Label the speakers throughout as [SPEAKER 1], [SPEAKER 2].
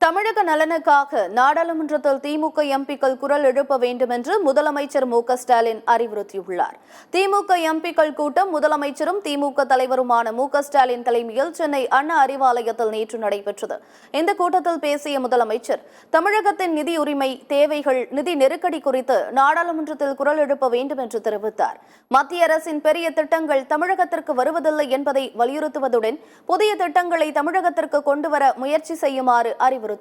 [SPEAKER 1] தமிழக நலனுக்காக நாடாளுமன்றத்தில் திமுக எம்பிக்கள் குரல் எழுப்ப வேண்டும் என்று முதலமைச்சர் மு.க.ஸ்டாலின் அறிவுறுத்தியுள்ளார். திமுக எம்பிக்கள் கூட்டம் முதலமைச்சரும் திமுக தலைவருமான மு.க.ஸ்டாலின் தலைமையில் சென்னை அண்ணா அறிவாலயத்தில் நேற்று நடைபெற்றது. இந்த கூட்டத்தில் பேசிய முதலமைச்சர், தமிழகத்தின் நிதி உரிமை, தேவைகள், நிதி நெருக்கடி குறித்து நாடாளுமன்றத்தில் குரல் எழுப்ப வேண்டும் என்று தெரிவித்தார். மத்திய அரசின் பெரிய திட்டங்கள் தமிழகத்திற்கு வருவதில்லை என்பதை வலியுறுத்துவதுடன் புதிய திட்டங்களை தமிழகத்திற்கு கொண்டுவர முயற்சி செய்யுமாறு அறிவுறுத்தினார்.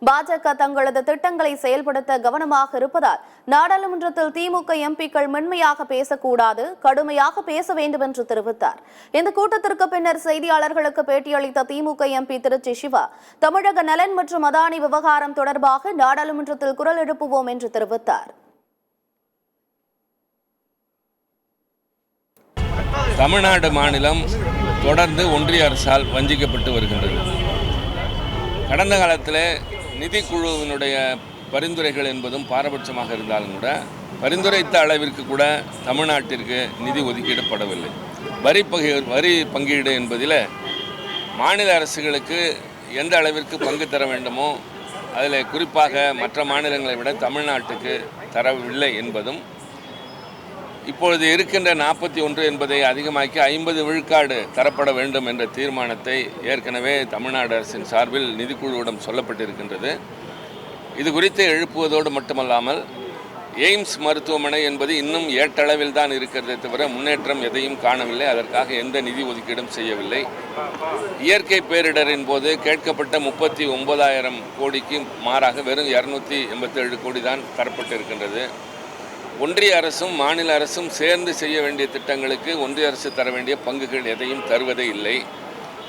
[SPEAKER 1] பாஜக தங்களது திட்டங்களை செயல்படுத்த கவனமாக இருப்பதால் நாடாளுமன்றத்தில் திமுக எம்பிக்கள் மென்மையாக பேசக்கூடாது, கடுமையாக பேச வேண்டும் என்று தெரிவித்தார். இந்த கூட்டத்திற்கு பின்னர் செய்தியாளர்களுக்கு பேட்டியளித்த திமுக எம்பி திருச்சி சிவா, தமிழக நலன் மற்றும் அதானி விவகாரம் தொடர்பாக நாடாளுமன்றத்தில் குரல் எழுப்புவோம் என்று தெரிவித்தார்.
[SPEAKER 2] தமிழ்நாடு மாநிலம் தொடர்ந்து ஒன்றிய அரசால் வஞ்சிக்கப்பட்டு வருகின்றது. கடந்த காலத்தில் நிதிக்குழுவினுடைய பரிந்துரைகள் என்பதும் பாரபட்சமாக இருந்தாலும் கூட பரிந்துரைத்த அளவிற்கு கூட தமிழ்நாட்டிற்கு நிதி ஒதுக்கீடுபடவில்லை. வரி பங்கீடு என்பதில் மாநில அரசுகளுக்கு எந்த அளவிற்கு பங்கு தர வேண்டுமோ அதில் குறிப்பாக மற்ற மாநிலங்களை விட தமிழ்நாட்டுக்கு தரவில்லை என்பதும், இப்பொழுது இருக்கின்ற 41 என்பதை அதிகமாக்கி 50 விழுக்காடு தரப்பட வேண்டும் என்ற தீர்மானத்தை ஏற்கனவே தமிழ்நாடு அரசின் சார்பில் நிதிக்குழுவிடம் சொல்லப்பட்டிருக்கின்றது. இது குறித்து எழுப்புவதோடு மட்டுமல்லாமல் எய்ம்ஸ் மருத்துவமனை என்பது இன்னும் ஏட்டளவில் தான் இருக்கிறதே தவிர முன்னேற்றம் எதையும் காணவில்லை. அதற்காக எந்த நிதி ஒதுக்கீடும் செய்யவில்லை. இயற்கை பேரிடரின் போது கேட்கப்பட்ட 39,000 கோடிக்கு மாறாக வெறும் 287 கோடி தான் தரப்பட்டிருக்கின்றது. ஒன்றிய அரசும் மாநில அரசும் சேர்ந்து செய்ய வேண்டிய திட்டங்களுக்கு ஒன்றிய அரசு தர வேண்டிய பங்குகள் எதையும் தருவதே இல்லை.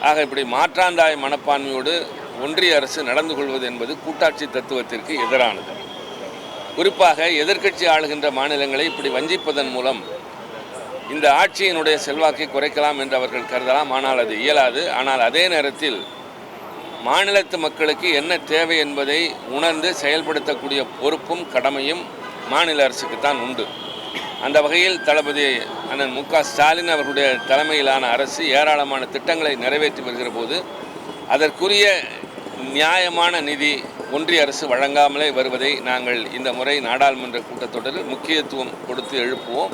[SPEAKER 2] ஆக இப்படி மாற்றாந்தாய் மனப்பான்மையோடு ஒன்றிய அரசு நடந்து கொள்வது என்பது கூட்டாட்சி தத்துவத்திற்கு எதிரானது. குறிப்பாக எதிர்க்கட்சி ஆளுகின்ற மாநிலங்களை இப்படி வஞ்சிப்பதன் மூலம் இந்த ஆட்சியினுடைய செல்வாக்கை குறைக்கலாம் என்று அவர்கள் கருதலாம். ஆனால் அது இயலாது. ஆனால் அதே நேரத்தில் மாநிலத்து மக்களுக்கு என்ன தேவை என்பதை உணர்ந்து செயல்படுத்தக்கூடிய பொறுப்பும் கடமையும் மாநில அரசுக்குத்தான் உண்டு. அந்த வகையில் தளபதி அண்ணன் மு.க.ஸ்டாலின் அவர்களுடைய தலைமையிலான அரசு ஏராளமான திட்டங்களை நிறைவேற்றி வருகிற போது அதற்குரிய நியாயமான நிதி ஒன்றிய அரசு வழங்காமலே வருவதை நாங்கள் இந்த முறை நாடாளுமன்ற கூட்டத்தொடரில் முக்கியத்துவம் கொடுத்து எழுப்புவோம்.